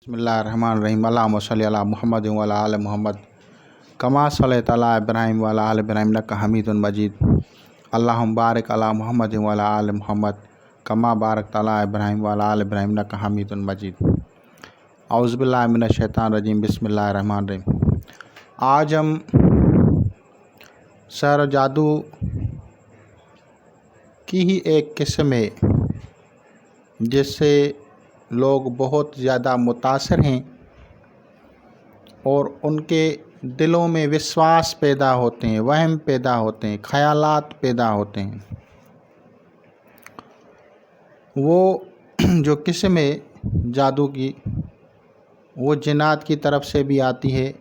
बिस्मिल्लाहिर्रहमानिर्रहीम अल्लाहुम्मा सल्लि अला मुहम्मद व अला आलि मुहम्मद कमा सल्लैता अला इब्राहीम व अला आलि इब्राहीम इन्नका हमीदुन मजीद। अल्लाहुम्मा बारिक अला मुहम्मद व अला आलि मुहम्मद कमा बारकता अला इब्राहीम व अला आलि इब्राहीम इन्नका हमीदुन मजीद। औज़ु बिल्लाहि मिनश शैतानिर रजीम बिस्मिल्लाहिर्रहमानिर्रहीम। आज हम सर जादू की ही एक किस्म है जिससे लोग बहुत ज़्यादा मुतासिर हैं और उनके दिलों में विश्वास पैदा होते हैं, वहम पैदा होते हैं, ख़यालात पैदा होते हैं। वो जो किस्म है जादू की वो जिन्नात की तरफ से भी आती है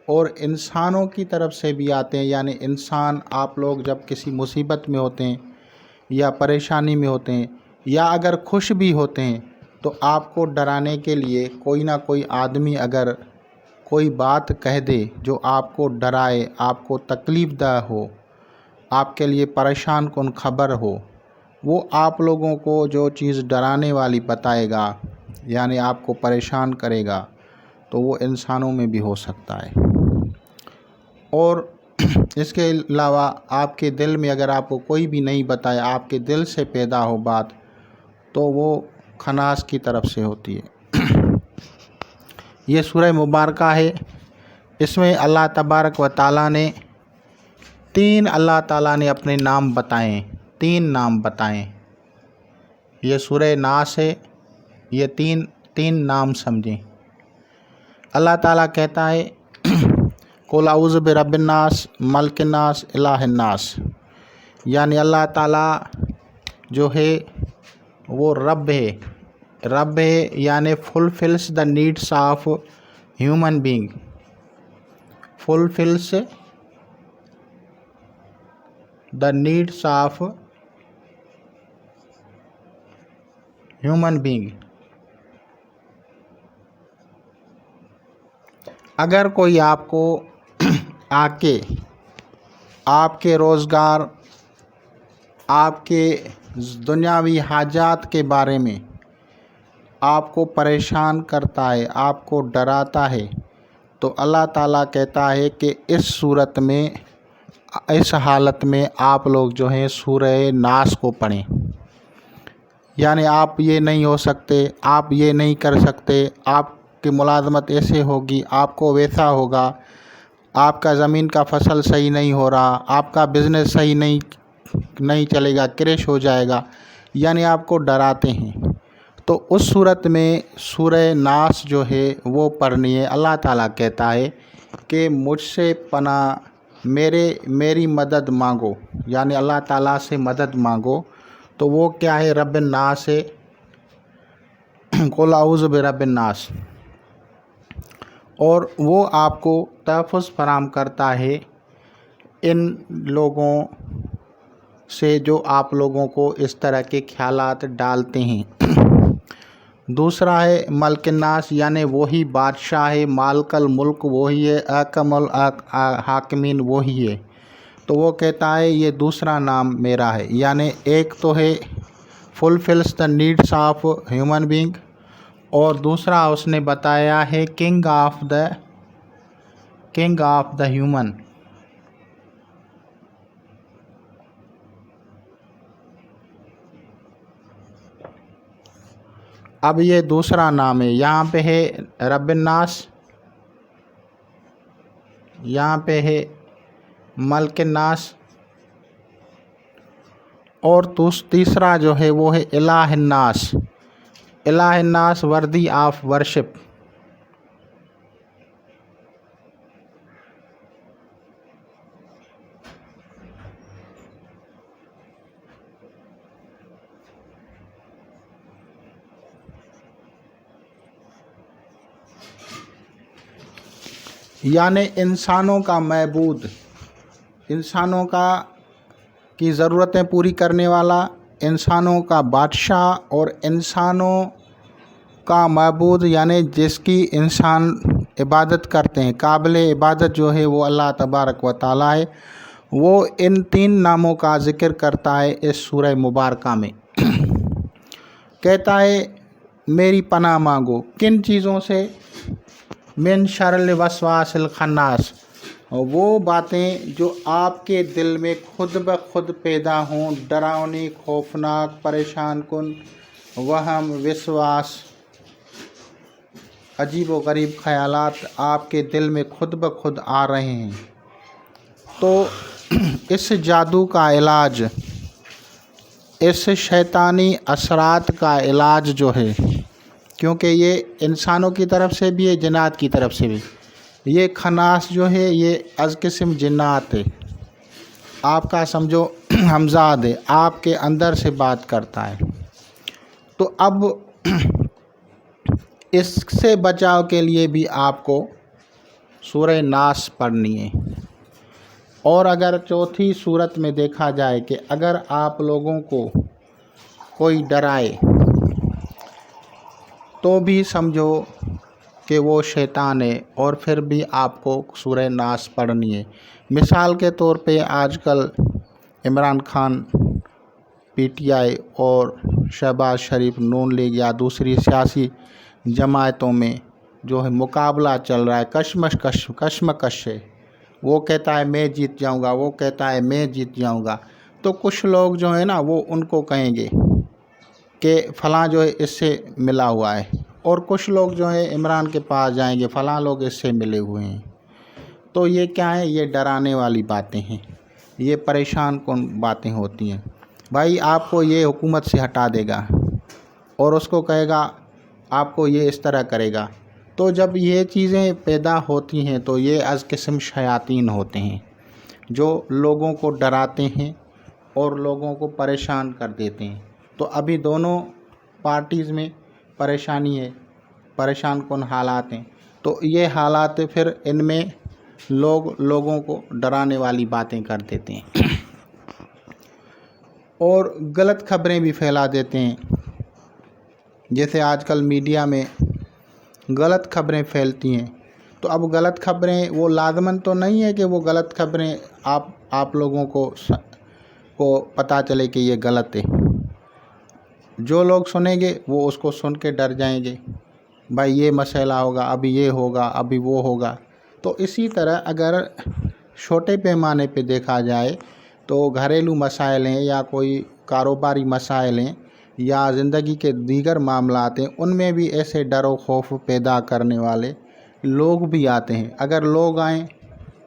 और इंसानों की तरफ से भी आते हैं। यानी इंसान, आप लोग जब किसी मुसीबत में होते हैं या परेशानी में होते हैं या अगर खुश भी होते हैं तो आपको डराने के लिए कोई ना कोई आदमी अगर कोई बात कह दे जो आपको डराए, आपको तकलीफ़ दह हो, आपके लिए परेशान कुन खबर हो, वो आप लोगों को जो चीज़ डराने वाली बताएगा यानी आपको परेशान करेगा, तो वो इंसानों में भी हो सकता है। और इसके अलावा आपके दिल में अगर आपको कोई भी नहीं बताए, आपके दिल से पैदा हो बात, तो वो खनास की तरफ से होती है। ये सूरह मुबारका है। इसमें अल्लाह तबारक व ताला ने अल्लाह ताला ने अपने नाम बताएं, 3 नाम बताएं। ये सूरह नास है। ये तीन नाम समझें। अल्लाह ताला कहता है कुल औज़ु बिरब्बिन नास मलिकिन नास इलाहिन नास। यानी अल्लाह ताला जो है वो रब है यानी fulfils the needs of human being, fulfils the needs of human being. अगर कोई आपको आके आपके रोज़गार, आपके दुनियावी हाजात के बारे में आपको परेशान करता है, आपको डराता है, तो अल्लाह ताला कहता है कि इस सूरत में, इस हालत में आप लोग जो हैं सूरह नास को पढ़ें। यानी आप ये नहीं हो सकते, आप ये नहीं कर सकते, आपकी मुलाजमत ऐसे होगी, आपको वैसा होगा, आपका ज़मीन का फसल सही नहीं हो रहा, आपका बिज़नेस सही नहीं चलेगा, क्रैश हो जाएगा, यानी आपको डराते हैं। तो उस सूरत में सूरह नास जो है वो पढ़नी है। अल्लाह ताला कहता है कि मुझसे पनाह, मेरी मदद मांगो, यानी अल्लाह ताला से मदद मांगो। तो वो क्या है? रब्बिन नास है। कुल औज़ु बिरब्बिन नास। और वो आपको तहफ़्फ़ुज़ फराहम करता है इन लोगों से जो आप लोगों को इस तरह के ख्यालात डालते हैं। दूसरा है मलिकिन नास, यानी वही बादशाह है, मालिकल मुल्क वही है, अहकमुल हाकिमीन वही है। तो वो कहता है ये दूसरा नाम मेरा है। यानी एक तो है fulfils the needs of human being और दूसरा उसने बताया है किंग ऑफ द ह्यूमन। अब ये दूसरा नाम है। यहाँ पे है रब्बिन नास, यहाँ पे है मलिकिन नास और तीसरा जो है वो है इलाहिन नास। इलाहिन नास वर्दी ऑफ वर्शिप। यानी इंसानों का महबूद, इंसानों की ज़रूरतें पूरी करने वाला, इंसानों का बादशाह और इंसानों का महबूद, यानी जिसकी इंसान इबादत करते हैं, काबिल इबादत जो है वो अल्लाह तबारक व ताला है। वो इन 3 नामों का ज़िक्र करता है इस सूरह मुबारका में। कहता है मेरी पनाह मांगो। किन चीज़ों से? मिन शर्रिल वसवासिल खन्नास, वो बातें जो आपके दिल में खुद ब खुद पैदा हों, डरावनी, खौफनाक, परेशान कुन, वहम, विश्वास, अजीब व गरीब ख़यालात आपके दिल में खुद ब खुद आ रहे हैं। तो इस जादू का इलाज, इस शैतानी असरात का इलाज जो है, क्योंकि ये इंसानों की तरफ से भी है, जिन्नात की तरफ से भी, ये खन्नास जो है ये अज़ किस्म जिन्नात है। आपका समझो हमजाद है, आपके अंदर से बात करता है। तो अब इससे बचाव के लिए भी आपको सूरह नास पढ़नी है। और अगर चौथी सूरत में देखा जाए कि अगर आप लोगों को कोई डराए तो भी समझो कि वो शैतान है, और फिर भी आपको सूरह नास पढ़नी है। मिसाल के तौर पे आजकल इमरान खान पीटीआई और शहबाज शरीफ नून लीग या दूसरी सियासी जमातों में जो है मुकाबला चल रहा है, कशमकश है। वो कहता है मैं जीत जाऊंगा, वो कहता है मैं जीत जाऊंगा। तो कुछ लोग जो है ना वो उनको कहेंगे कि फ़लाँ जो है इससे मिला हुआ है, और कुछ लोग जो है इमरान के पास जाएंगे, फ़लाँ लोग इससे मिले हुए हैं। तो ये क्या है? ये डराने वाली बातें हैं, ये परेशान कौन बातें होती हैं। भाई आपको ये हुकूमत से हटा देगा और उसको कहेगा आपको ये इस तरह करेगा। तो जब ये चीज़ें पैदा होती हैं तो ये अज़ किस्म शयातीन होते हैं जो लोगों को डराते हैं और लोगों को परेशान कर देते हैं। तो अभी दोनों पार्टीज़ में परेशानी है, परेशान कौन हालात हैं। तो ये हालात फिर इनमें लोगों को डराने वाली बातें कर देते हैं और गलत खबरें भी फैला देते हैं। जैसे आजकल मीडिया में गलत खबरें फैलती हैं। तो अब गलत खबरें वो लाज़मन तो नहीं है कि वो गलत खबरें आप लोगों को पता चले कि ये गलत है। जो लोग सुनेंगे वो उसको सुन के डर जाएंगे, भाई ये मसला होगा, अभी ये होगा, अभी वो होगा। तो इसी तरह अगर छोटे पैमाने पे देखा जाए तो घरेलू मसाइल हैं या कोई कारोबारी मसाइल हैं या ज़िंदगी के दीगर मामलात हैं, उनमें भी ऐसे डर व खौफ पैदा करने वाले लोग भी आते हैं। अगर लोग आएँ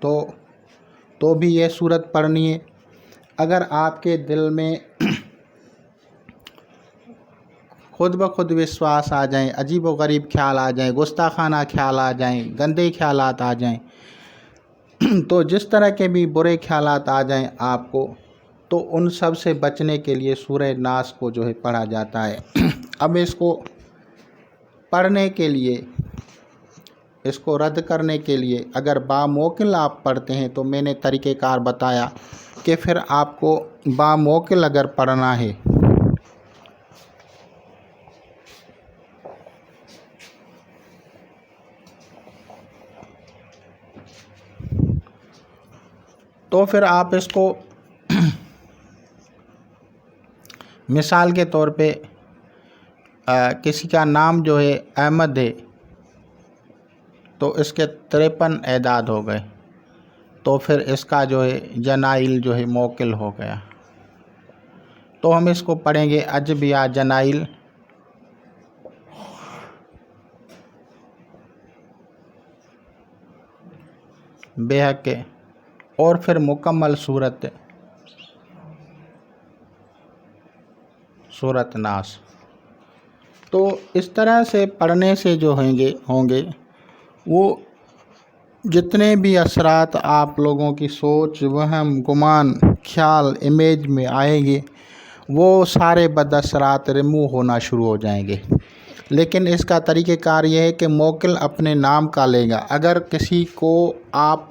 तो भी ये सूरत पढ़नी है। अगर आपके दिल में खुद ब खुद विश्वास आ जाएं, अजीब व गरीब ख्याल आ जाएं, गुस्ताखाना ख्याल आ जाएं, गंदे ख्यालात आ जाएं, तो जिस तरह के भी बुरे ख्यालात आ जाएं आपको, तो उन सब से बचने के लिए सूरह नास को जो है पढ़ा जाता है। अब इसको पढ़ने के लिए, इसको रद्द करने के लिए अगर बामौकिल आप पढ़ते हैं तो मैंने तरीक़ेकार बताया कि फिर आपको बामौकिल अगर पढ़ना है तो फिर आप इसको मिसाल के तौर पे किसी का नाम जो है अहमद है तो इसके 53 एदाद हो गए, तो फिर इसका जो है जनाइल जो है मौकिल हो गया। तो हम इसको पढ़ेंगे अजबिया जनाइल बेहक, और फिर मुकम्मल सूरत नास। तो इस तरह से पढ़ने से जो होंगे वो जितने भी असरात आप लोगों की सोच, वहम, गुमान, ख्याल, इमेज में आएंगे वो सारे बदअसरात रिमूव होना शुरू हो जाएंगे। लेकिन इसका तरीक़ेकार ये है कि मौकिल अपने नाम का लेगा। अगर किसी को आप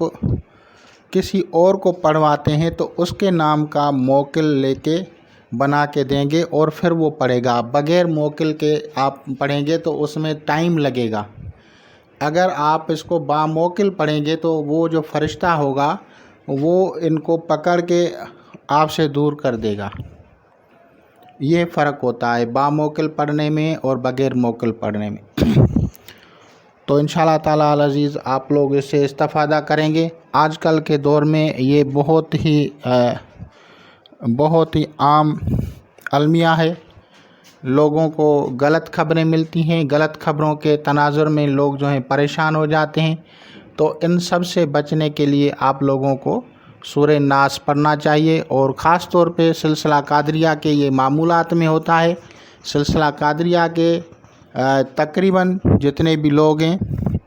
किसी और को पढ़वाते हैं तो उसके नाम का मौकिल लेके बना के देंगे और फिर वो पढ़ेगा। बग़ैर मौकिल के आप पढ़ेंगे तो उसमें टाइम लगेगा। अगर आप इसको बामौकिल पढ़ेंगे तो वो जो फ़रिश्ता होगा वो इनको पकड़ के आपसे दूर कर देगा। یہ فرق ہوتا ہے باموکل پڑھنے میں اور بغیر موکل پڑھنے میں۔ تو انشاءاللہ تعالیٰ العزیز آپ لوگ اس سے استفادہ کریں گے۔ آج کل کے دور میں یہ بہت ہی عام المیہ ہے۔ لوگوں کو غلط خبریں ملتی ہیں، غلط خبروں کے تناظر میں لوگ جو ہیں پریشان ہو جاتے ہیں۔ تو ان سب سے بچنے کے لیے آپ لوگوں کو سورہ ناس پڑھنا چاہیے، اور خاص طور پہ سلسلہ قادریہ کے یہ معمولات میں ہوتا ہے۔ سلسلہ قادریہ کے تقریباً جتنے بھی لوگ ہیں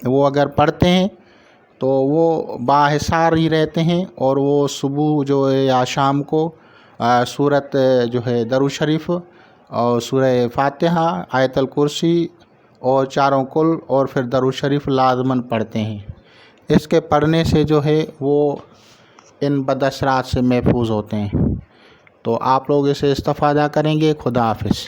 وہ اگر پڑھتے ہیں تو وہ باحصار ہی رہتے ہیں، اور وہ صبح جو ہے یا شام کو سورت جو ہے درود شریف اور سورہ فاتحہ، آیت الکرسی اور چاروں کل اور پھر درود شریف لازماً پڑھتے ہیں۔ اس کے پڑھنے سے جو ہے وہ ان بد اثرات سے محفوظ ہوتے ہیں۔ تو آپ لوگ اسے استفادہ کریں گے۔ خدا حافظ۔